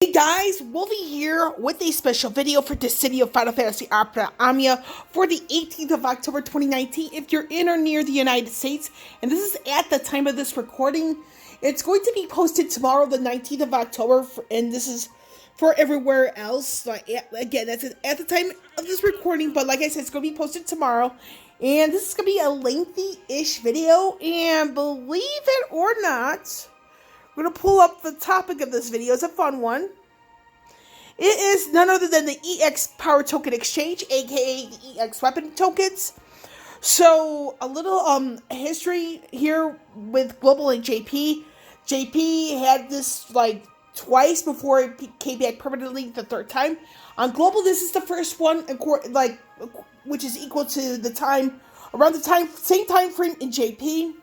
Hey guys, Wolvie here with a special video for the City of Final Fantasy Opera Amia for the 18th of October 2019 if you're in or near the United States, and this is at the time of this recording. It's going to be posted tomorrow, the 19th of October, and this is for everywhere else. Again, that's at the time of this recording, but like I said, it's going to be posted tomorrow, and this is going to be a lengthy-ish video, and believe it or not, we're going to pull up the topic of this video. It's a fun one. It is none other than the EX Power Token Exchange, aka the EX Weapon Tokens. So, a little history here with Global and JP. JP had this like twice before it came back permanently the third time. On Global, this is the first one, which is equal to the time, around the same time frame in JP.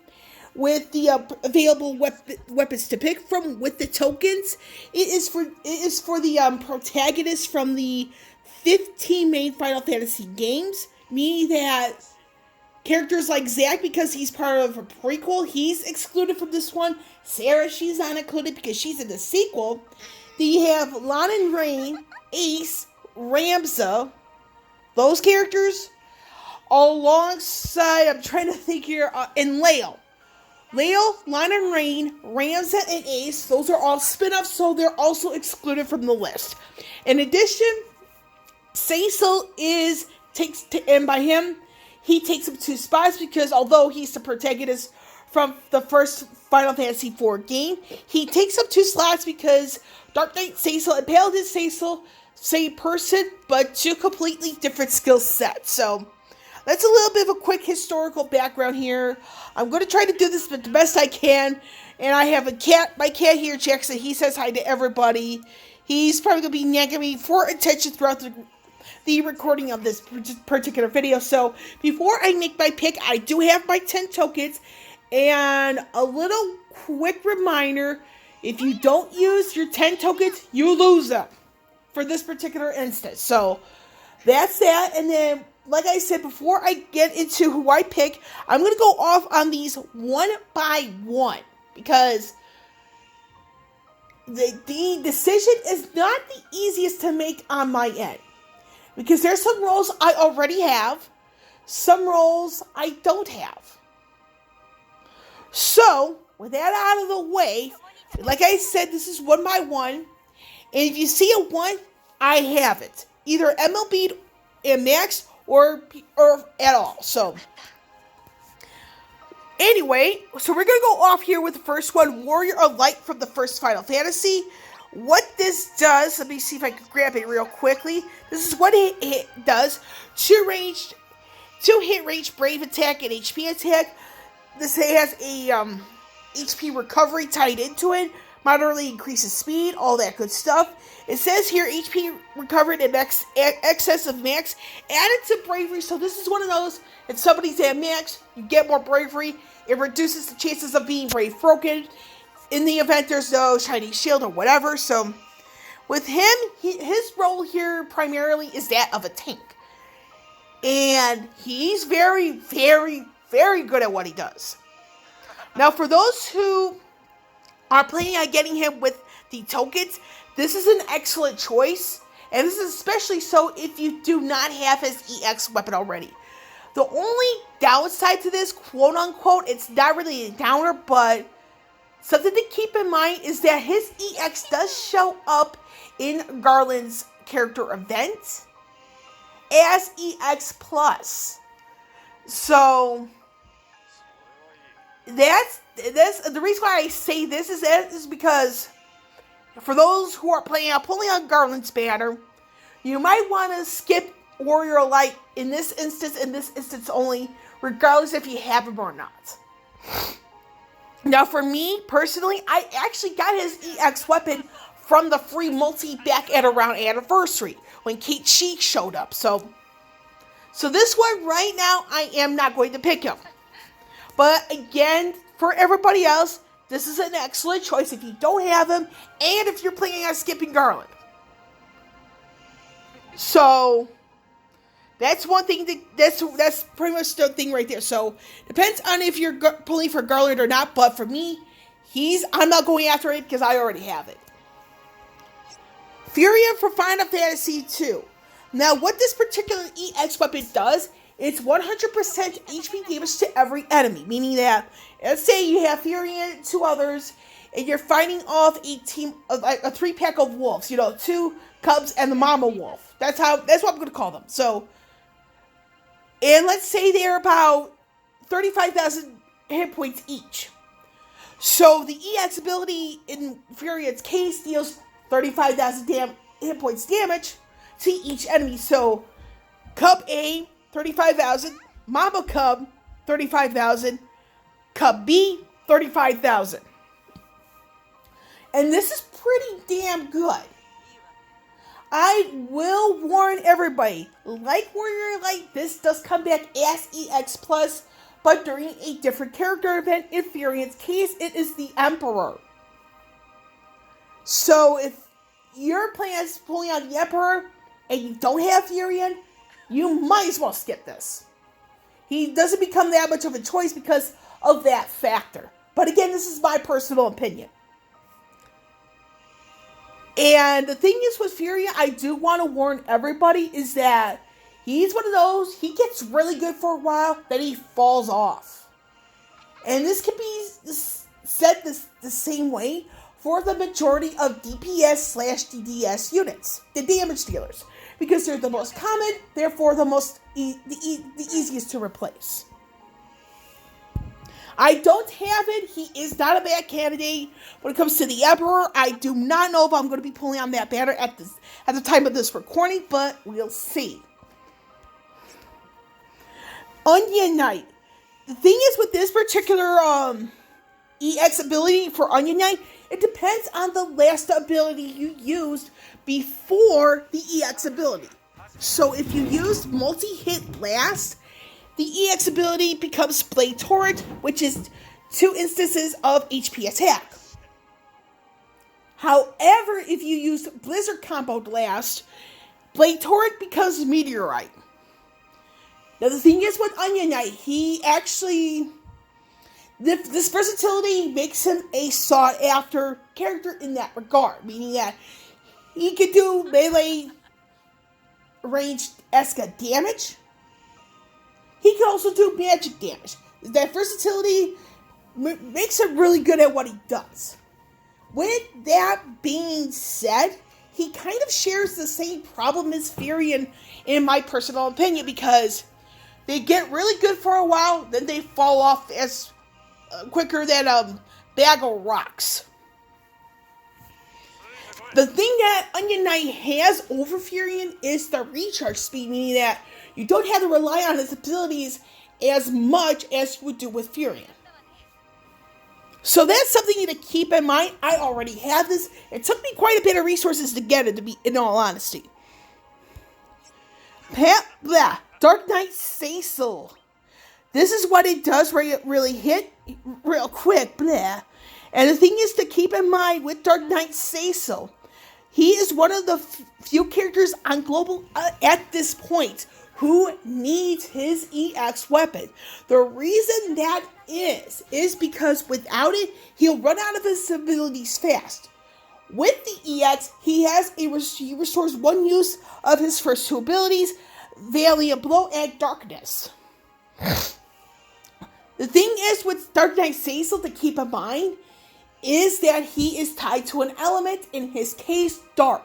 With the available weapons to pick from with the tokens, it is for the protagonists from the 15 main Final Fantasy games, meaning that characters like Zack, because he's part of a prequel, he's excluded from this one. Sarah, she's not included because she's in the sequel. Then you have Lon and Rain, Ace, Ramza, those characters, alongside, I'm trying to think here, and Leo, Lon and Rain, Ramza, and Ace, those are all spin-offs, so they're also excluded from the list. In addition, Cecil and by him, he takes up 2 spots because although he's the protagonist from the first Final Fantasy IV game, he takes up 2 slots because Dark Knight Cecil and Paladin Cecil, same person, but 2 completely different skill sets. So, that's a little bit of a quick historical background here. I'm going to try to do this the best I can. And I have my cat here, Jackson. He says hi to everybody. He's probably going to be nagging me for attention throughout the recording of this particular video. So, before I make my pick, I do have my 10 tokens. And a little quick reminder, if you don't use your 10 tokens, you lose them for this particular instance. So, that's that. And then, like I said, before I get into who I pick, I'm going to go off on these one by one, because the decision is not the easiest to make on my end. Because there's some roles I already have, some roles I don't have. So, with that out of the way, like I said, this is one by one, and if you see a 1, I have it. Either MLB and Max or at all. So, anyway, so we're going to go off here with the first one, Warrior of Light from the first Final Fantasy. What this does, let me see if I can grab it real quickly. This is what it does. 2 hit range, brave attack, and HP attack. This has a HP recovery tied into it. Moderately increases speed, all that good stuff. It says here HP recovered in excess of max, added to bravery. So this is one of those, if somebody's at max, you get more bravery. It reduces the chances of being brave broken in the event there's no shiny shield or whatever. So with him, his role here primarily is that of a tank. And he's very, very, very good at what he does. Now for those who are planning on getting him with the tokens, this is an excellent choice, and this is especially so if you do not have his EX weapon already. The only downside to this, quote unquote, it's not really a downer, but something to keep in mind is that his EX does show up in Garland's character event as EX Plus. So that's the reason why I say this is because for those who are planning on pulling on Garland's banner, you might want to skip Warrior Light in this instance only, regardless if you have him or not. Now for me, personally, I actually got his EX weapon from the free multi back at around Anniversary, when Kate Sheik showed up. So this one right now, I am not going to pick him. But again, for everybody else, this is an excellent choice if you don't have him, and if you're planning on skipping Garland. So that's one thing that's pretty much the thing right there. So depends on if you're pulling for Garland or not. But for me, I'm not going after it because I already have it. Furion for Final Fantasy 2. Now, what this particular EX weapon does, it's 100% HP damage to every enemy. Meaning that, let's say you have Furion, 2 others, and you're fighting off a team of a 3-pack of wolves. 2 cubs and the mama wolf. That's what I'm going to call them. So, and let's say they're about 35,000 hit points each. So the EX ability in Furion's case deals 35,000 hit points damage to each enemy. So Cub A, 35,000. Mama Cub, 35,000. Cub B, 35,000. And this is pretty damn good. I will warn everybody, like Warrior Light, this does come back as EX Plus, but during a different character event. In Furion's case, it is the Emperor. So if your plan is pulling out the Emperor and you don't have Furion, you might as well skip this. He doesn't become that much of a choice because of that factor. But again, this is my personal opinion. And the thing is with Furion, I do want to warn everybody, is that he's one of those, he gets really good for a while, then he falls off. And this can be said the same way for the majority of DPS/DDS units, the damage dealers. Because they're the most common, therefore the easiest to replace. I don't have it. He is not a bad candidate. When it comes to the Emperor, I do not know if I'm going to be pulling on that banner at the time of this recording, but we'll see. Onion Knight. The thing is with this particular EX ability for Onion Knight, it depends on the last ability you used before the EX ability. So if you used multi-hit last, the EX ability becomes Blade Torrent, which is 2 instances of HP attack. However, if you use Blizzard comboed last, Blade Torrent becomes Meteorite. Now the thing is with Onion Knight, he actually, this versatility makes him a sought after character in that regard, meaning that he could do melee ranged Eska damage. He can also do magic damage. That versatility makes him really good at what he does. With that being said, he kind of shares the same problem as Furion, in my personal opinion, because they get really good for a while, then they fall off as quicker than a bag of rocks. The thing that Onion Knight has over Furion is the recharge speed, meaning that you don't have to rely on his abilities as much as you would do with Furion. So that's something to keep in mind. I already have this. It took me quite a bit of resources to get it, to be in all honesty. Dark Knight Cecil. This is what it does where it really hit real quick. Blah. And the thing is to keep in mind with Dark Knight Cecil, he is one of the few characters on Global at this point who needs his EX weapon. The reason that is because without it, he'll run out of his abilities fast. With the EX, he restores 1 use of his first 2 abilities, Valiant Blow and Darkness. The thing is with Dark Knight Cecil to keep in mind is that he is tied to an element, in his case, dark.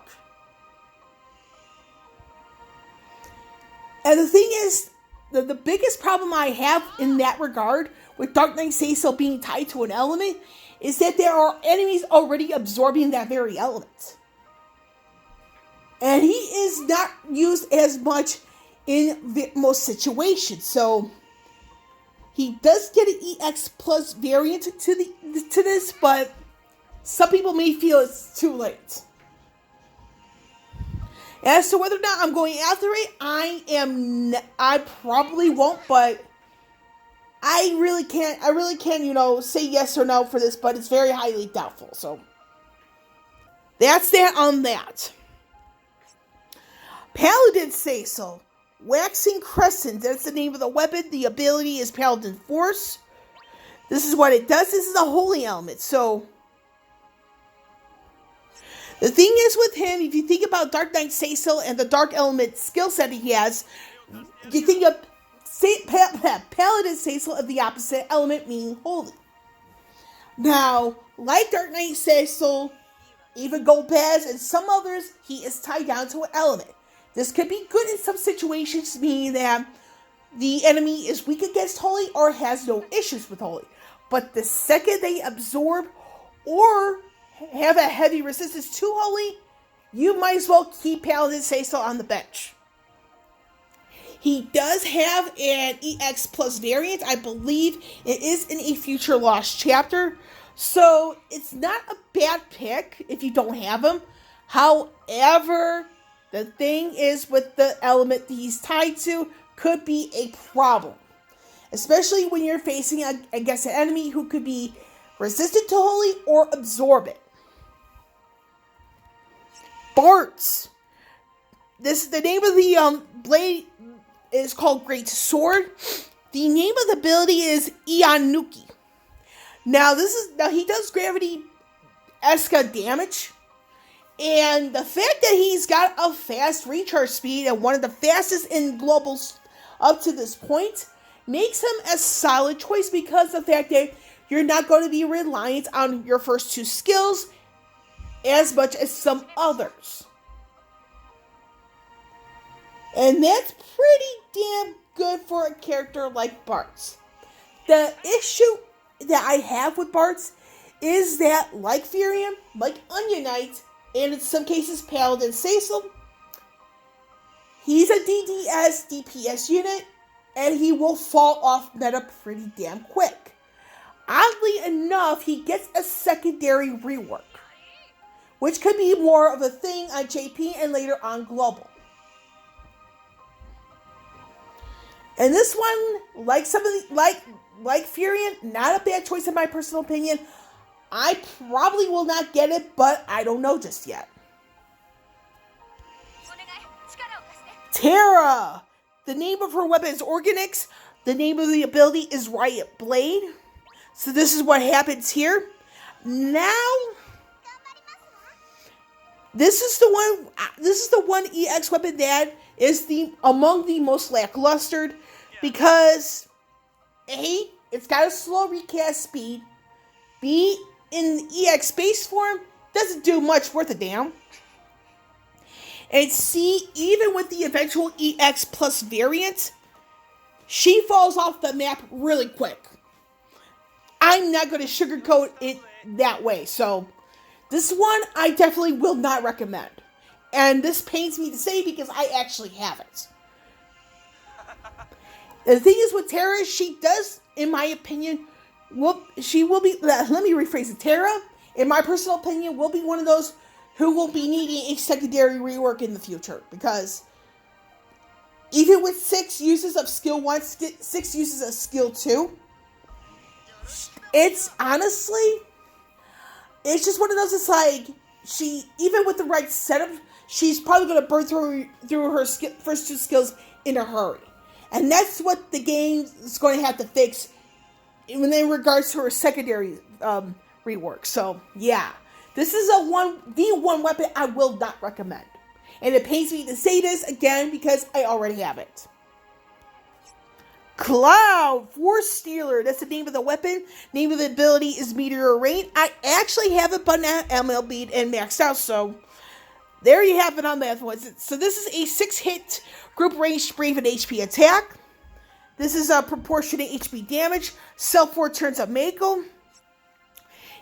And the thing is, the biggest problem I have in that regard with Dark Knight Cecil being tied to an element is that there are enemies already absorbing that very element. And he is not used as much in most situations. So he does get an EX plus variant to this, but some people may feel it's too late. As to whether or not I'm going after it, I probably won't, but I really can't, say yes or no for this, but it's very highly doubtful. So that's that on that. Paladin Cecil. Waxing Crescent, that's the name of the weapon. The ability is Paladin Force. This is what it does. This is a holy element. So The thing is with him, if you think about Dark Knight Cecil and the dark element skill set he has, you think of Paladin Cecil of the opposite element, meaning holy. Now, like Dark Knight Cecil, even Golbez and some others, he is tied down to an element. This could be good in some situations, meaning that the enemy is weak against holy or has no issues with holy. But the second they absorb or have a heavy resistance to holy, you might as well keep Paladin Cecil on the bench. He does have an EX plus variant. I believe it is in a future lost chapter. So it's not a bad pick if you don't have him. However, the thing is with the element that he's tied to could be a problem. Especially when you're facing against an enemy who could be resistant to holy or absorb it. Bartz. This the name of the blade is called Great Sword. The name of the ability is Ianuki. Now he does gravity esca damage. And the fact that he's got a fast recharge speed and one of the fastest in globals up to this point makes him a solid choice because of the fact that you're not going to be reliant on your first two skills as much as some others. And that's pretty damn good for a character like Bartz. The issue that I have with Bartz is that, like Furion, like Onion Knight, and in some cases Paladin Cecil, he's a DDS DPS unit, and he will fall off meta pretty damn quick. Oddly enough, he gets a secondary rework, which could be more of a thing on JP and later on Global. And this one, like Furion, not a bad choice in my personal opinion. I probably will not get it, but I don't know just yet. Terra! The name of her weapon is Organix. The name of the ability is Riot Blade. So this is what happens here. Now, this is the one EX weapon that is among the most lacklustered because A, it's got a slow recast speed. B, in EX base form, doesn't do much worth a damn. And C, even with the eventual EX plus variant, she falls off the map really quick. I'm not going to sugarcoat it that way. So, this one I definitely will not recommend. And this pains me to say because I actually have it. The thing is with Terra, she does, in my opinion, let me rephrase it. Terra, in my personal opinion, will be one of those who will be needing a secondary rework in the future. Because even with 6 uses of skill 1, 6 uses of skill 2, it's honestly, it's just one of those, it's like, even with the right setup, she's probably going to burn through her first 2 skills in a hurry. And that's what the game is going to have to fix in regards to her secondary rework. So, yeah. This is the one weapon I will not recommend. And it pains me to say this again because I already have it. Cloud Force Stealer. That's the name of the weapon. Name of the ability is Meteor Rain. I actually have it, but not MLB and maxed out. So, there you have it on that one. So, this is a 6-hit group range brave and HP attack. This is a proportionate HP damage. Self-4 turns of Mako.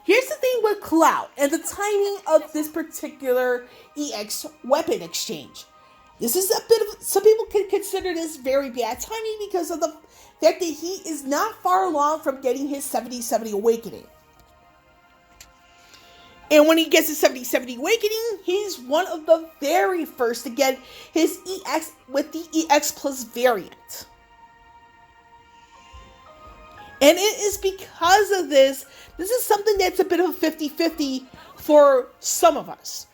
Here's the thing with Cloud and the timing of this particular EX weapon exchange. This is a bit of, some people can consider this very bad timing because of the fact that he is not far along from getting his 70-70 Awakening. And when he gets his 70-70 Awakening, he's one of the very first to get his EX with the EX plus variant. And it is because of this is something that's a bit of a 50-50 for some of us,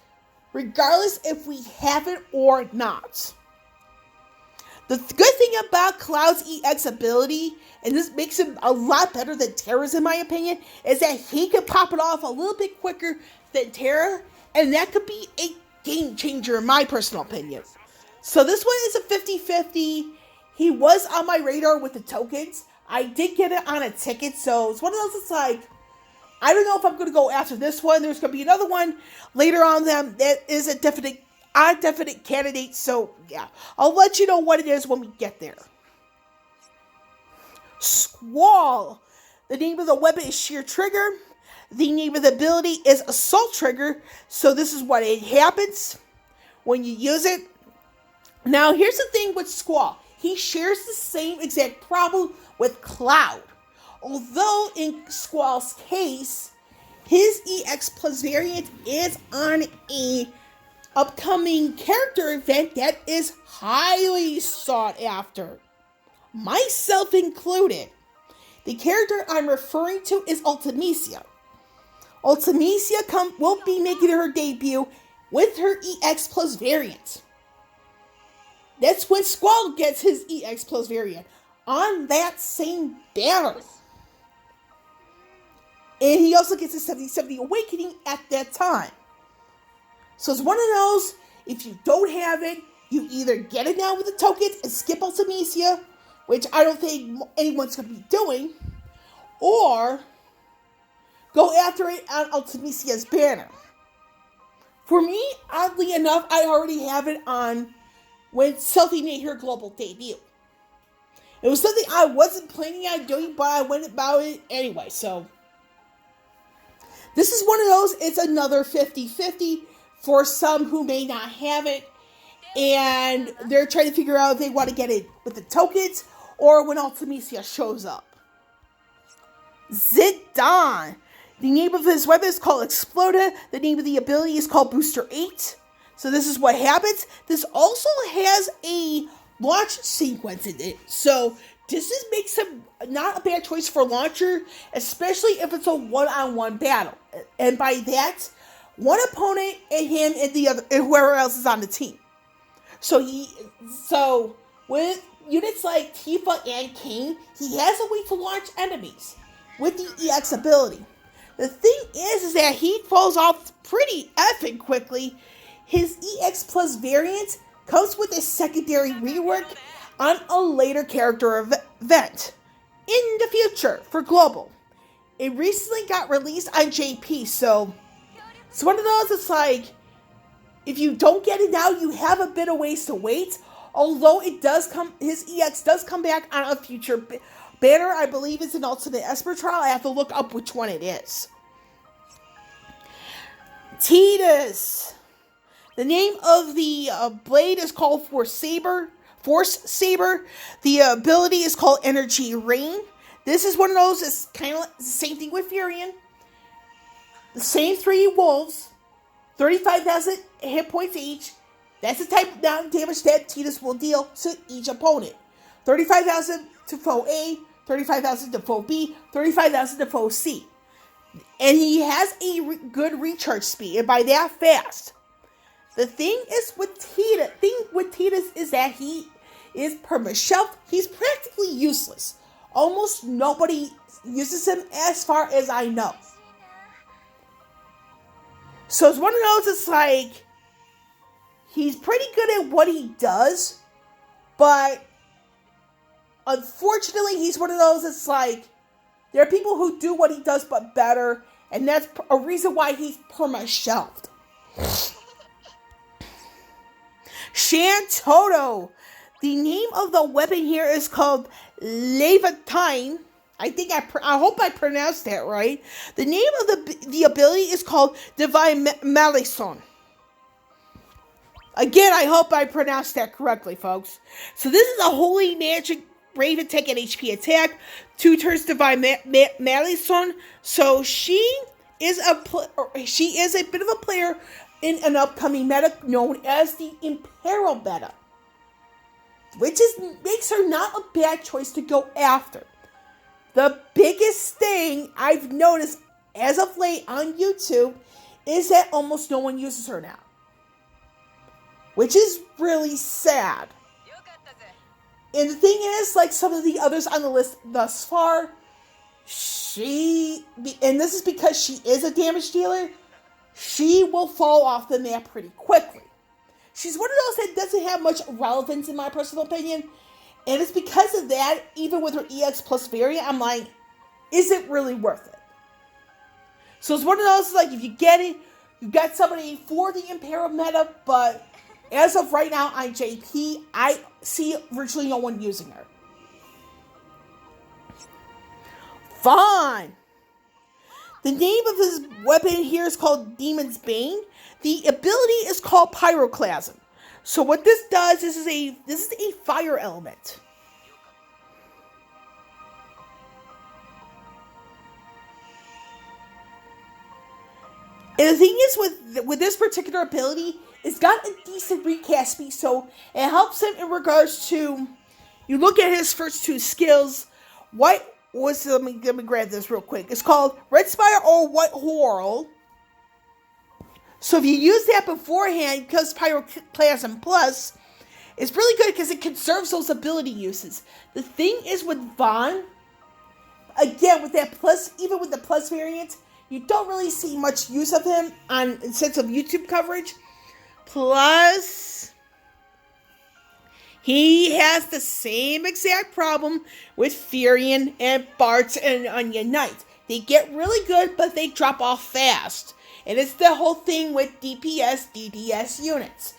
regardless if we have it or not. The good thing about Cloud's EX ability, and this makes him a lot better than Terra's in my opinion, is that he can pop it off a little bit quicker than Terra, And that could be a game changer in my personal opinion. So this one is a 50-50. He was on my radar with the tokens. I did get it on a ticket, so it's one of those that's like, I don't know if I'm going to go after this one. There's going to be another one later on that is a definite candidate, so yeah. I'll let you know what it is when we get there. Squall. The name of the weapon is Sheer Trigger. The name of the ability is Assault Trigger. So this is what it happens when you use it. Now, here's the thing with Squall. He shares the same exact problem with Cloud. Although in Squall's case, his EX Plus variant is on a upcoming character event that is highly sought after. Myself included. The character I'm referring to is Ultimecia. Ultimecia will be making her debut with her EX Plus variant. That's when Squall gets his EX Plus variant, on that same banner. And he also gets his 70/70 Awakening at that time. So it's one of those, if you don't have it, you either get it now with the tokens and skip Ultimecia, which I don't think anyone's going to be doing, or go after it on Ultimecia's banner. For me, oddly enough, I already have it on when Selfie made her global debut. It was something I wasn't planning on doing, but I went about it anyway, so this is one of those, it's another 50-50 for some who may not have it, and they're trying to figure out if they want to get it with the tokens or when Ultimecia shows up. Zidane. The name of his weapon is called Exploda. The name of the ability is called Booster 8. So this is what happens. This also has a launch sequence in it. So this makes him not a bad choice for launcher, especially if it's a one-on-one battle. And by that, one opponent and him and the other, and whoever else is on the team. So with units like Tifa and King, he has a way to launch enemies with the EX ability. The thing is that he falls off pretty effing quickly. His EX Plus variant comes with a secondary rework on a later character event in the future for Global. It recently got released on JP, so it's one of those, it's like, if you don't get it now, you have a bit of ways to wait. Although it does come, his EX does come back on a future banner. I believe it's an Ultimate Esper trial. I have to look up which one it is. Tidus. The name of the blade is called Force Saber. The ability is called Energy Rain. This is one of those, it's kind of like the same thing with Furion. The same 3 wolves, 35,000 hit points each. That's the type of damage that Tidus will deal to each opponent. 35,000 to foe A, 35,000 to foe B, 35,000 to foe C. And he has a good recharge speed, and by that fast. The thing with Tidus is that he is perma-shelf. He's practically useless. Almost nobody uses him as far as I know. So it's one of those, it's like, he's pretty good at what he does, but unfortunately, he's one of those, it's like, there are people who do what he does but better, and that's a reason why he's perma-shelved. Shantoto. The name of the weapon here is called Levantine. I hope I pronounced that right. The name of the ability is called Divine Malison. Again, I hope I pronounced that correctly, folks. So this is a holy magic Raven Tech and HP attack. 2 turns Divine Malison. So she is a bit of a player in an upcoming meta known as the Imperial meta, which makes her not a bad choice to go after. The biggest thing I've noticed as of late on YouTube is that almost no one uses her now, which is really sad. And the thing is, like some of the others on the list thus far, and this is because she is a damage dealer, she will fall off the map pretty quickly. She's one of those that doesn't have much relevance in my personal opinion. And it's because of that, even with her EX plus variant, I'm like, is it really worth it? So it's one of those, like, if you get it, you got somebody for the Imperial meta, but as of right now on JP, I see virtually no one using her. Fine. The name of his weapon here is called Demon's Bane. The ability is called Pyroclasm. So what this does, this is a fire element. And the thing is with this particular ability, it's got a decent recast speed, so it helps him in regards to, you look at his first two skills. Let me grab this real quick. It's called Red Spire or White Whirl. So if you use that beforehand, because Pyroclasm Plus, it's really good because it conserves those ability uses. The thing is with Vaughn, again, with that plus, even with the plus variant, you don't really see much use of him in sense of YouTube coverage. Plus, he has the same exact problem with Furion and Bart and Onion Knight. They get really good, but they drop off fast. And it's the whole thing with DPS, DDS units.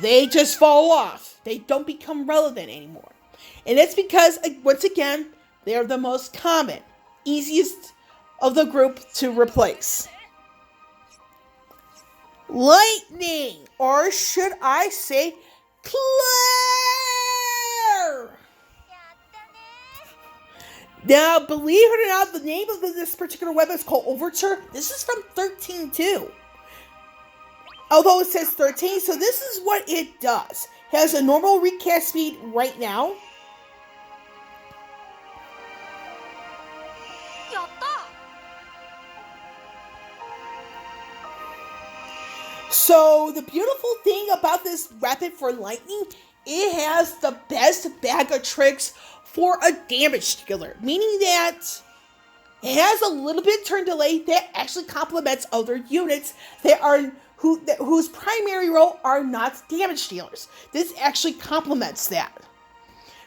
They just fall off. They don't become relevant anymore. And it's because, once again, they're the most common, easiest of the group to replace. Lightning, or should I say Claire? Now, believe it or not, the name of this particular weapon is called Overture. This is from 13.2. Although it says 13, so this is what it does. It has a normal recast speed right now. So, the beautiful thing about this weapon for lightning, it has the best bag of tricks for a damage dealer. Meaning that it has a little bit turn delay that actually complements other units that are whose primary role are not damage dealers. This actually complements that.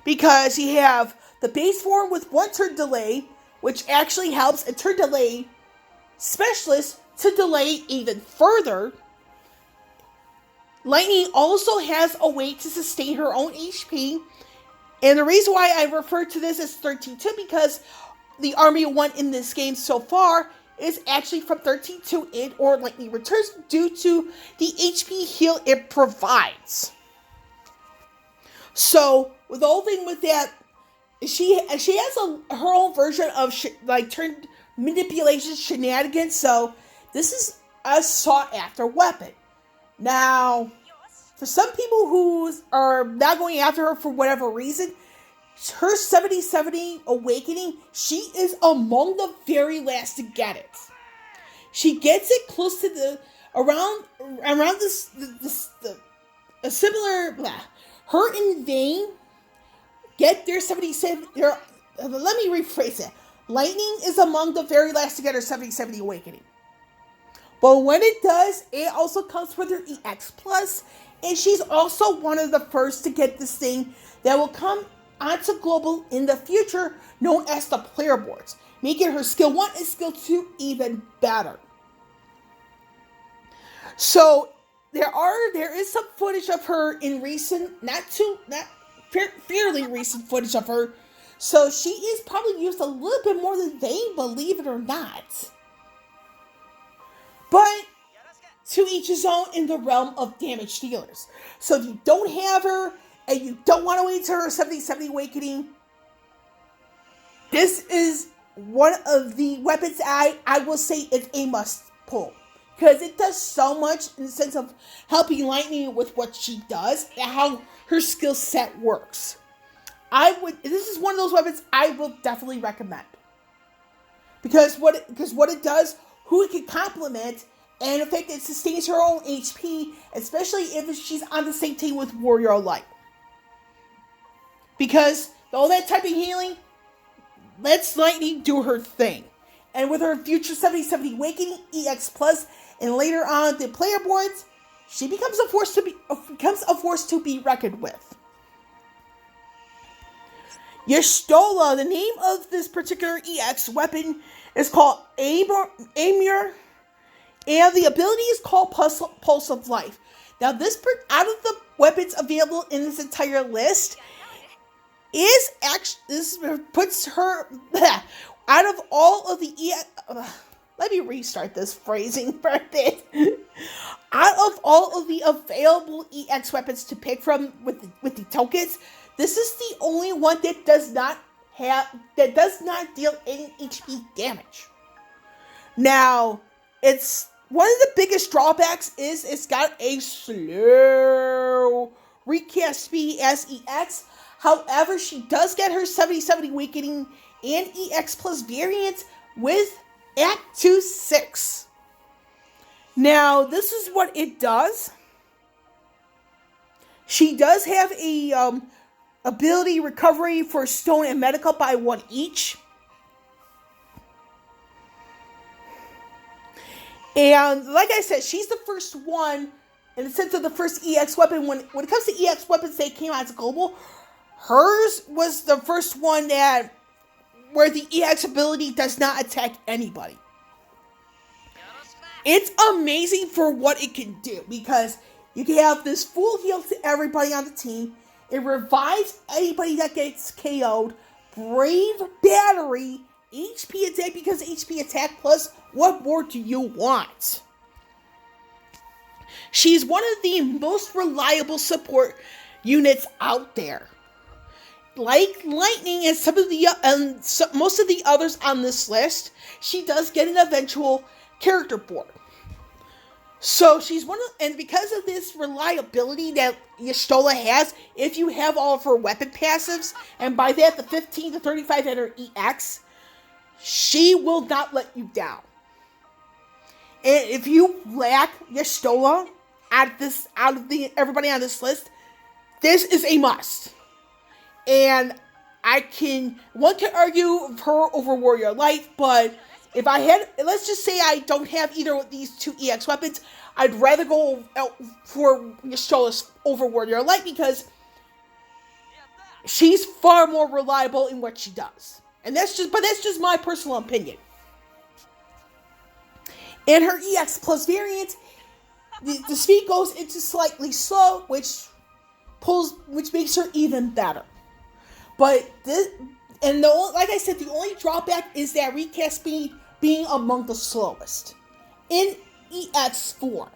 Because you have the base form with one turn delay, which actually helps a turn delay specialist to delay even further. Lightning also has a way to sustain her own HP. And the reason why I refer to this as 13.2 because the Army of One in this game so far is actually from 13.2 in or Lightning Returns due to the HP heal it provides. So, with the whole thing with that, she has her own version of turn manipulation shenanigans. So, this is a sought after weapon. Now, for some people who are not going after her for whatever reason, her 70-70 Awakening, she is among the very last to get it. She gets it close to the around a similar. Her and Vayne get their 77. Let me rephrase it. Lightning is among the very last to get her 70-70 Awakening. But when it does, it also comes with her EX Plus, and she's also one of the first to get this thing that will come onto Global in the future, known as the player boards, making her Skill 1 and Skill 2 even better. So, there is some footage of her in recent, fairly recent footage of her, so she is probably used a little bit more than Vayne, believe it or not. But to each his own in the realm of damage dealers. So if you don't have her and you don't want to wait till her 70-70 Awakening, this is one of the weapons I will say is a must pull. Because it does so much in the sense of helping Lightning with what she does and how her skill set works. This is one of those weapons I will definitely recommend. Because what it does, who it can complement, and in fact it sustains her own HP, especially if she's on the same team with Warrior Light. Because all that type of healing lets Lightning do her thing. And with her future 7070 Awakening EX Plus, and later on the player boards, she becomes a force to be reckoned with. Y'shtola, the name of this particular EX weapon is called Amir, and the ability is called Pulse of Life. Now, this out of the weapons available in this entire list is actually this puts her out of all of the let me restart this phrasing for a bit. Out of all of the available EX weapons to pick from with the tokens, this is the only one that does not deal any HP damage. Now, it's one of the biggest drawbacks is it's got a slow recast speed as EX. However, she does get her 7070 Awakening and EX Plus variant with Act 2-6. Now, this is what it does. She does have a ability recovery for stone and medical by 1 each. And like I said, she's the first one in the sense of the first EX weapon. When it comes to EX weapons that came out as global, hers was the first one where the EX ability does not attack anybody. It's amazing for what it can do because you can have this full heal to everybody on the team. It revives anybody that gets KO'd. Brave Battery, HP attack because HP attack plus. What more do you want? She's one of the most reliable support units out there. Like Lightning and most of the others on this list, she does get an eventual character board. So she's and because of this reliability that Y'shtola has, if you have all of her weapon passives, and by that the 15 to 35 at her EX, she will not let you down. And if you lack Y'shtola out of everybody on this list, this is a must. And one can argue her over Warrior Light, but if I had, let's just say I don't have either of these two EX weapons, I'd rather go out for Y'shtola's over Warrior Light because she's far more reliable in what she does. And that's just my personal opinion. In her EX Plus variant, the speed goes into slightly slow, which makes her even better. But like I said, the only drawback is that recast speed being among the slowest in EX form.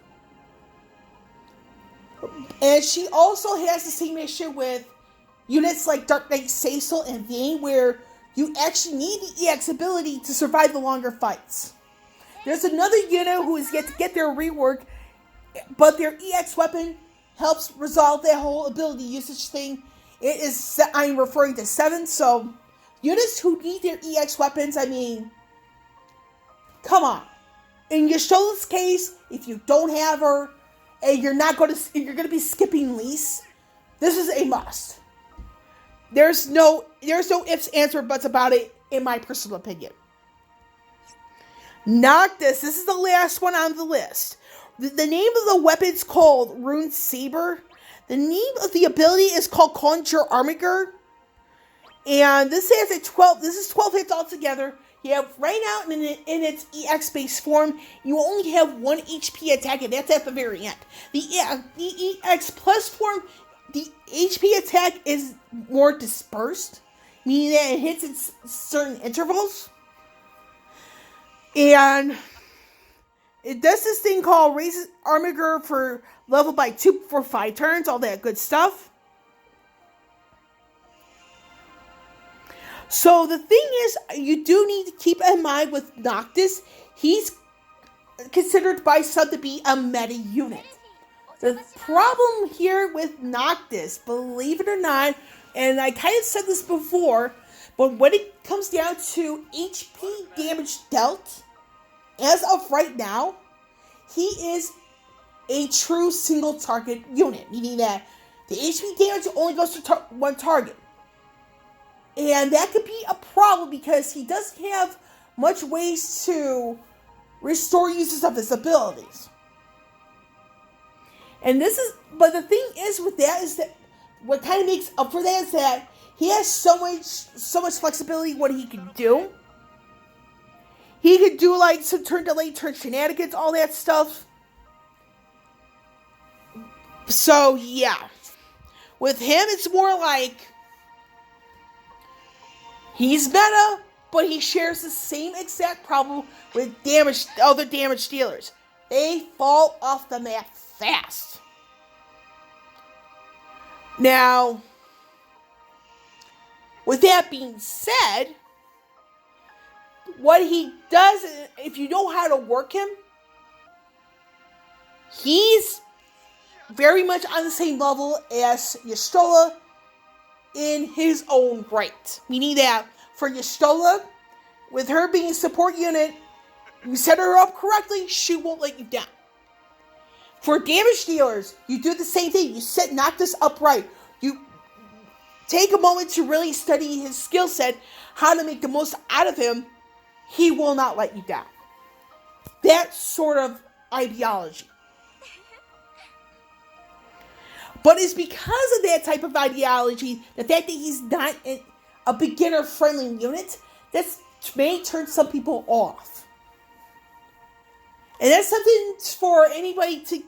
And she also has the same issue with units like Dark Knight Cecil and Vayne, where you actually need the EX ability to survive the longer fights. There's another unit who is yet to get their rework, but their EX weapon helps resolve that whole ability usage thing. I'm referring to 7, so units who need their EX weapons, I mean, come on. In Y'shtola's case, if you don't have her, and you're going to be skipping Lise, this is a must. There's no ifs, ands, or buts about it, in my personal opinion. Noctis, this is the last one on the list. The name of the weapon is called Rune Saber. The name of the ability is called Conjure Armiger. And this is 12 hits altogether. You have right now in its EX base form, you only have 1 HP attack, and that's at the very end. The EX plus form, the HP attack is more dispersed, meaning that it hits in certain intervals. And it does this thing called raises Armiger for level by 2 for 5 turns, all that good stuff. So the thing is, you do need to keep in mind with Noctis, he's considered by some to be a meta unit. The problem here with Noctis, believe it or not, and I kind of said this before, but when it comes down to HP damage dealt, as of right now, he is a true single target unit, meaning that the HP damage only goes to one target. And that could be a problem because he does have much ways to restore uses of his abilities. And but the thing is with that is that what kind of makes up for that is that he has so much flexibility what he can do. He could do like some turn delay, turn shenanigans, all that stuff. So yeah. With him, it's more like he's meta, but he shares the same exact problem with other damage dealers. They fall off the map fast. Now, with that being said, what he does, if you know how to work him, he's very much on the same level as Y'shtola in his own right. Meaning that for Y'shtola, with her being a support unit, you set her up correctly, she won't let you down. For damage dealers, you do the same thing. You set Noctis upright. You take a moment to really study his skill set, how to make the most out of him. He will not let you down. That sort of ideology. But it's because of that type of ideology, the fact that he's not a beginner-friendly unit, that may turn some people off. And that's something for anybody to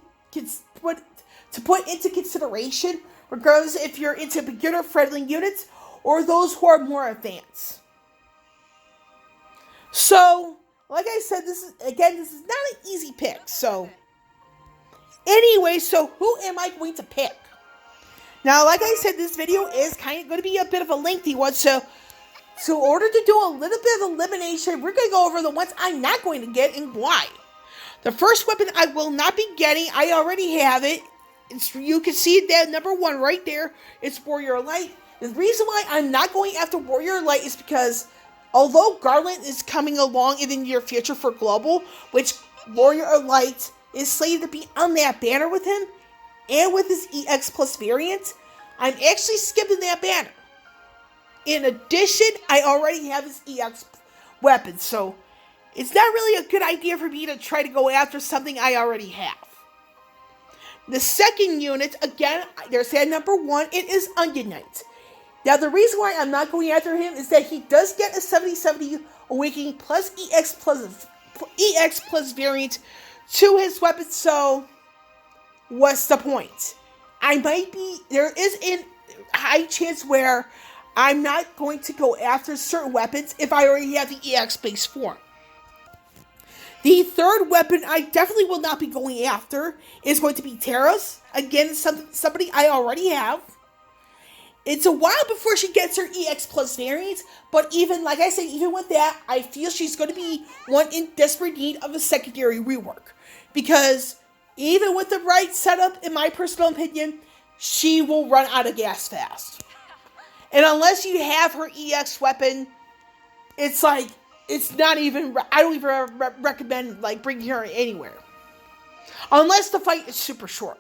put into consideration, regardless if you're into beginner-friendly units or those who are more advanced. So, like I said, this is not an easy pick. So, anyway, so who am I going to pick? Now, like I said, this video is kind of going to be a bit of a lengthy one. So, in order to do a little bit of elimination, we're going to go over the ones I'm not going to get and why. The first weapon I will not be getting, I already have it. You can see that number 1 right there. It's Warrior Light. The reason why I'm not going after Warrior Light is because although Garland is coming along in the near future for Global, which Warrior Light is slated to be on that banner with him, and with his EX Plus variant, I'm actually skipping that banner. In addition, I already have his EX weapon, so it's not really a good idea for me to try to go after something I already have. The second unit, again, there's at number 1, it is Onion Knight. Now, the reason why I'm not going after him is that he does get a 70/70 Awakening plus EX Plus variant to his weapon, so what's the point? There is a high chance where I'm not going to go after certain weapons if I already have the EX base form. The third weapon I definitely will not be going after is going to be Terra's. Again, somebody I already have. It's a while before she gets her EX Plus variant, but even, like I said, even with that, I feel she's going to be one in desperate need of a secondary rework. Because even with the right setup, in my personal opinion, she will run out of gas fast. And unless you have her EX weapon, it's like, I don't even recommend bringing her anywhere. Unless the fight is super short.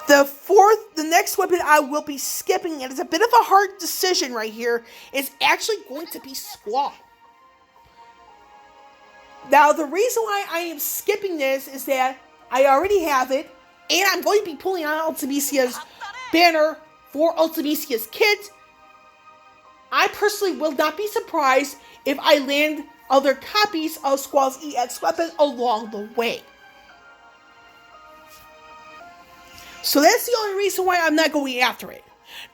The next weapon I will be skipping, and it's a bit of a hard decision right here, is actually going to be Squall. Now, the reason why I am skipping this is that I already have it, and I'm going to be pulling out Ultimecia's banner for Ultimecia's kit. I personally will not be surprised if I land other copies of Squall's EX weapon along the way. So that's the only reason why I'm not going after it.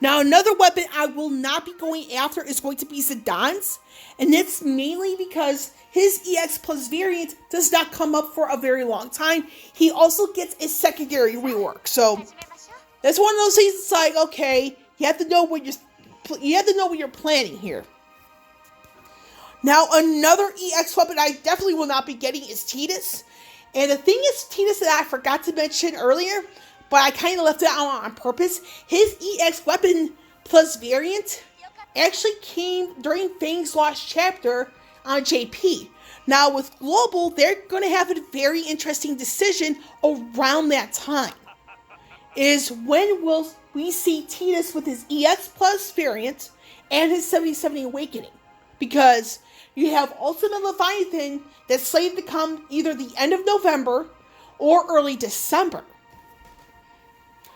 Now, another weapon I will not be going after is going to be Zidane's, and it's mainly because his EX Plus variant does not come up for a very long time. He also gets a secondary rework, so that's one of those things. It's like, okay, you have to know what you're planning here. Now, another EX weapon I definitely will not be getting is Tidus, and the thing is, Tidus that I forgot to mention earlier, but I kind of left it out on purpose. His EX Weapon Plus variant actually came during Fang's Lost Chapter on JP. Now, with Global, they're going to have a very interesting decision around that time. Is when will we see Tidus with his EX Plus variant and his 70/70 Awakening? because you have Ultimate Leviathan that's slated to come either the end of November or early December.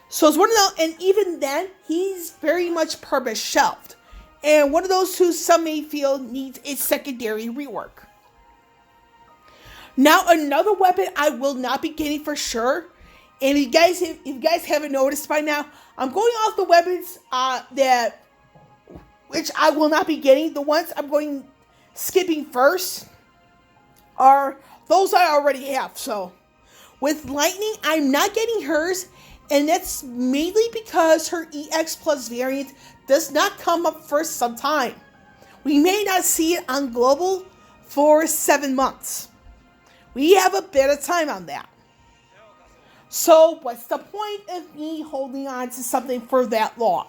So it's one of those, and even then, he's very much purpose shelved. And one of those who some may feel needs a secondary rework. Now, another weapon I will not be getting for sure, and if you guys haven't noticed by now, I'm going off the weapons which I will not be getting. The ones I'm skipping first are those I already have. So, with Lightning, I'm not getting hers. And that's mainly because her EX Plus variant does not come up for some time. We may not see it on Global for 7 months. We have a bit of time on that. So what's the point of me holding on to something for that long?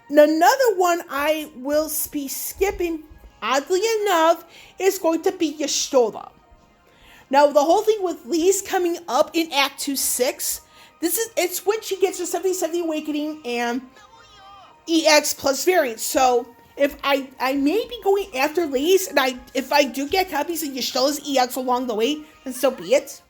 Another one I will be skipping, oddly enough, is going to be Y'shtola. Now, the whole thing with Lee's coming up in Act 2-6, it's when she gets her 70/70 Awakening and EX Plus variant. So if I may be going after Lee's, and if I do get copies of Y'shtola's EX along the way, then so be it.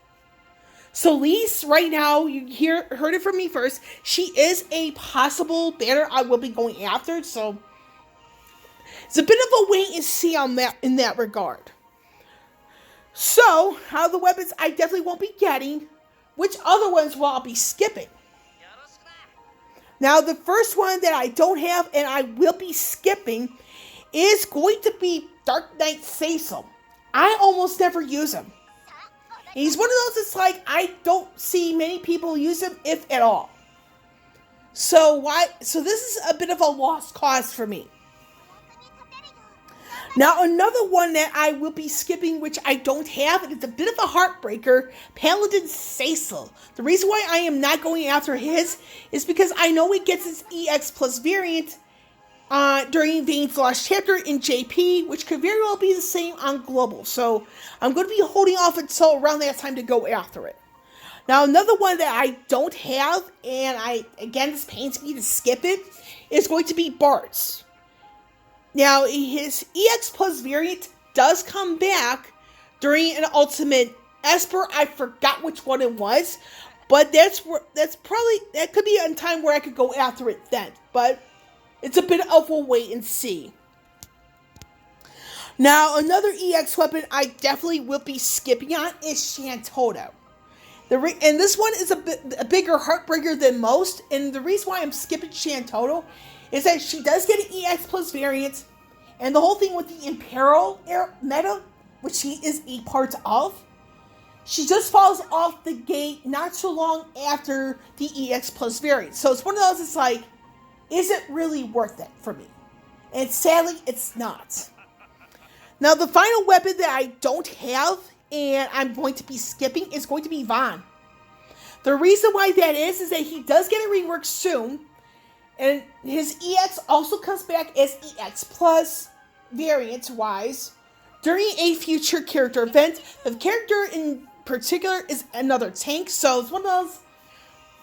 So Lee's right now, you heard it from me first. She is a possible banner I will be going after. So it's a bit of a wait and see on that in that regard. So out of the weapons I definitely won't be getting, which other ones will I be skipping? Now, the first one that I don't have and I will be skipping is going to be Dark Knight Cecil. I almost never use him. And he's one of those that's like, I don't see many people use him, if at all. So this is a bit of a lost cause for me. Now, another one that I will be skipping, which I don't have, and it's a bit of a heartbreaker, Paladin Cecil. The reason why I am not going after his is because I know he gets his EX Plus variant during Vane's Lost Chapter in JP, which could very well be the same on Global. So I'm going to be holding off until around that time to go after it. Now, another one that I don't have, and this pains me to skip it, is going to be Bart's. Now, his EX Plus variant does come back during an Ultimate Esper. I forgot which one it was, but that could be a time where I could go after it then. But it's a bit of a wait and see. Now, another EX weapon I definitely will be skipping on is Shantotto. And this one is a bigger heartbreaker than most. And the reason why I'm skipping Shantotto is that she does get an EX Plus variant, and the whole thing with the Imperial meta, which she is a part of, she just falls off the gate not too long after the EX Plus variant. So it's one of those, it's like, is it really worth it for me? And sadly, it's not. Now, the final weapon that I don't have, and I'm going to be skipping, is going to be Vaughn. The reason why that is that he does get a rework soon, and his EX also comes back as EX Plus variant-wise during a future character event. The character in particular is another tank, so it's one of those,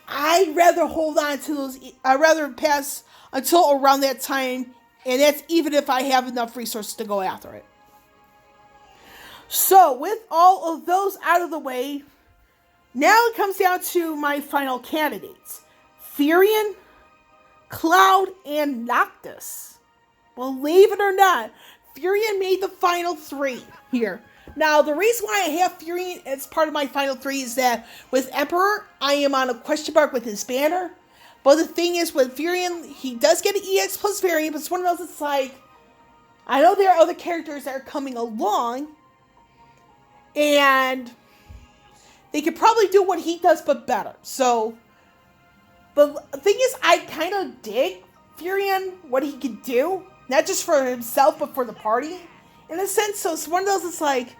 I'd rather hold on to those, I'd rather pass until around that time, and that's even if I have enough resources to go after it. So, with all of those out of the way, now it comes down to my final candidates. Furion, Cloud, and Noctis. Believe it or not, Furion made the final 3 here. Now, the reason why I have Furion as part of my final 3 is that with Emperor, I am on a question mark with his banner. But the thing is, with Furion, he does get an EX Plus variant, but it's one of those that's like, I know there are other characters that are coming along, and they could probably do what he does, but better. So, the thing is, I kind of dig Furion, what he could do. Not just for himself, but for the party. In a sense, so it's one of those that's like,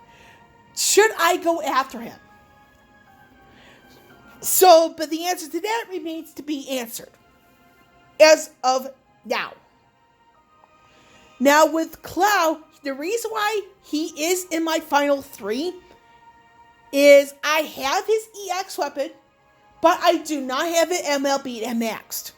should I go after him? So, but the answer to that remains to be answered. As of now. Now, with Cloud, the reason why he is in my final 3 is I have his EX weapon, but I do not have it MLB'd and maxed.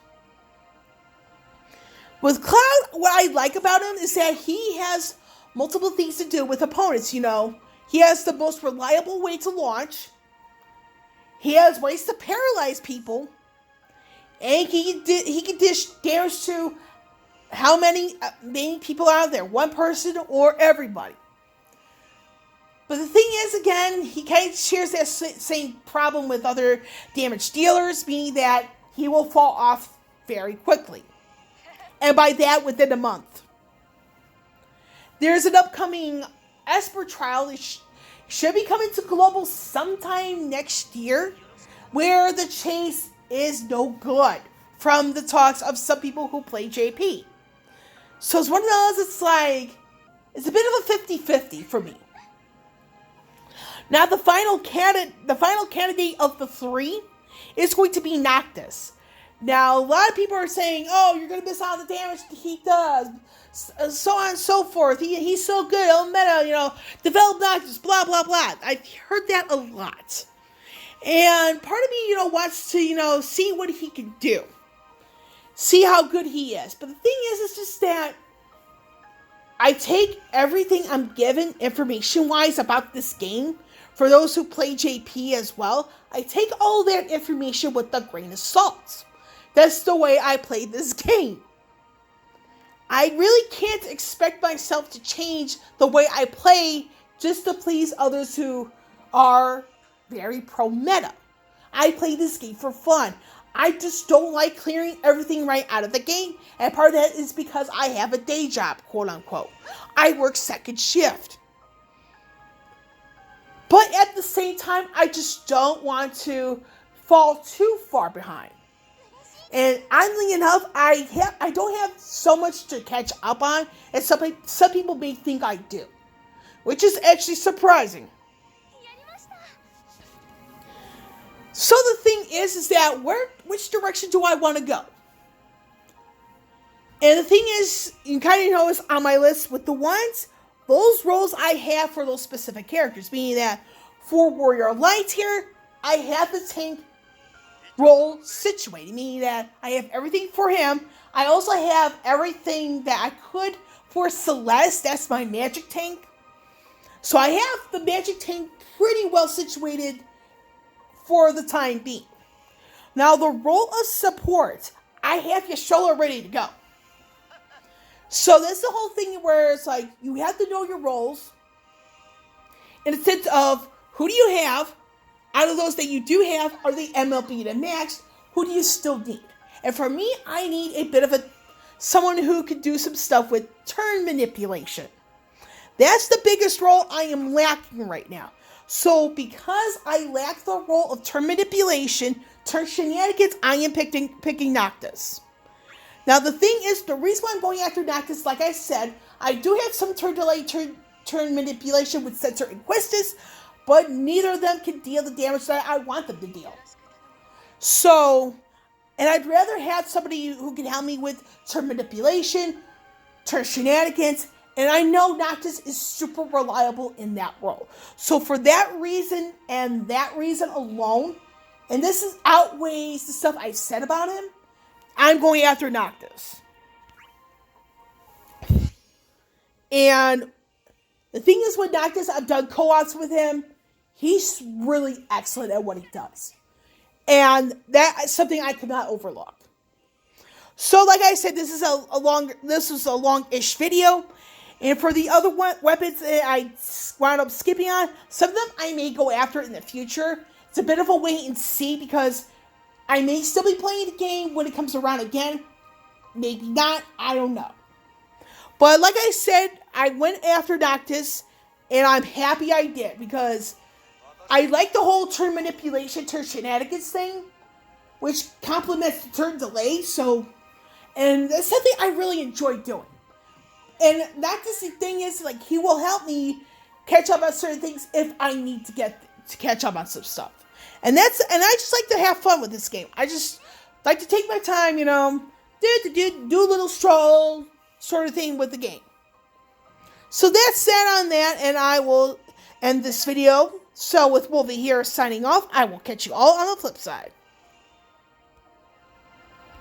With Cloud, what I like about him is that he has multiple things to do with opponents, you know. He has the most reliable way to launch. He has ways to paralyze people. And he can dish damage to how many people out there. One person or everybody. But the thing is, again, he kind of shares that same problem with other damage dealers, meaning that he will fall off very quickly. And by that, within a month. There's an upcoming Esper trial that should be coming to Global sometime next year, where the chase is no good, from the talks of some people who play JP. So it's one of those, it's a bit of a 50-50 for me. Now the final candidate of the three is going to be Noctis. Now, a lot of people are saying, oh, you're going to miss out on the damage he does, so on and so forth. He's so good, he'll meta, develop Noctis, blah, blah, blah. I've heard that a lot. And part of me, wants to, see what he can do. See how good he is. But the thing is, it's just that I take everything I'm given information-wise about this game, for those who play JP as well, I take all that information with a grain of salt. That's the way I play this game. I really can't expect myself to change the way I play just to please others who are very pro-meta. I play this game for fun. I just don't like clearing everything right out of the game, and part of that is because I have a day job, quote-unquote. I work second shift. But at the same time, I just don't want to fall too far behind. And oddly enough, I don't have so much to catch up on as some people may think I do, which is actually surprising. So the thing is that which direction do I want to go? And the thing is, you kind of know it's on my list with those roles I have for those specific characters, meaning that for Warrior Light here, I have the tank role situated, meaning that I have everything for him. I also have everything that I could for Celeste, that's my magic tank. So I have the magic tank pretty well situated for the time being. Now the role of support, I have Yashola ready to go. So that's the whole thing where it's like, you have to know your roles in the sense of, who do you have? Out of those that you do have, are they MLB to max? Who do you still need? And for me, I need a bit of someone who could do some stuff with turn manipulation. That's the biggest role I am lacking right now. So because I lack the role of turn manipulation, turn shenanigans, I am picking Noctis. Now the thing is, the reason why I'm going after Noctis, like I said, I do have some turn delay, turn manipulation with Cecil and Quistis, but neither of them can deal the damage that I want them to deal. So, and I'd rather have somebody who can help me with turn manipulation, turn shenanigans, and I know Noctis is super reliable in that role. So for that reason, and that reason alone, and outweighs the stuff I've said about him, I'm going after Noctis. And the thing is with Noctis, I've done co-ops with him. He's really excellent at what he does. And that is something I cannot overlook. So like I said, this is a long-ish video. And for the other weapons that I wound up skipping on, some of them I may go after in the future. It's a bit of a wait and see because I may still be playing the game when it comes around again. Maybe not. I don't know. But like I said, I went after Noctis, and I'm happy I did because I like the whole turn manipulation, turn shenanigans thing, which complements the turn delay. And that's something I really enjoy doing. And Noctis, the thing is, like, he will help me catch up on certain things if I need to catch up on some stuff. And I just like to have fun with this game. I just like to take my time, do a little stroll sort of thing with the game. So that's that on that, and I will end this video. So with Wolvie here signing off, I will catch you all on the flip side.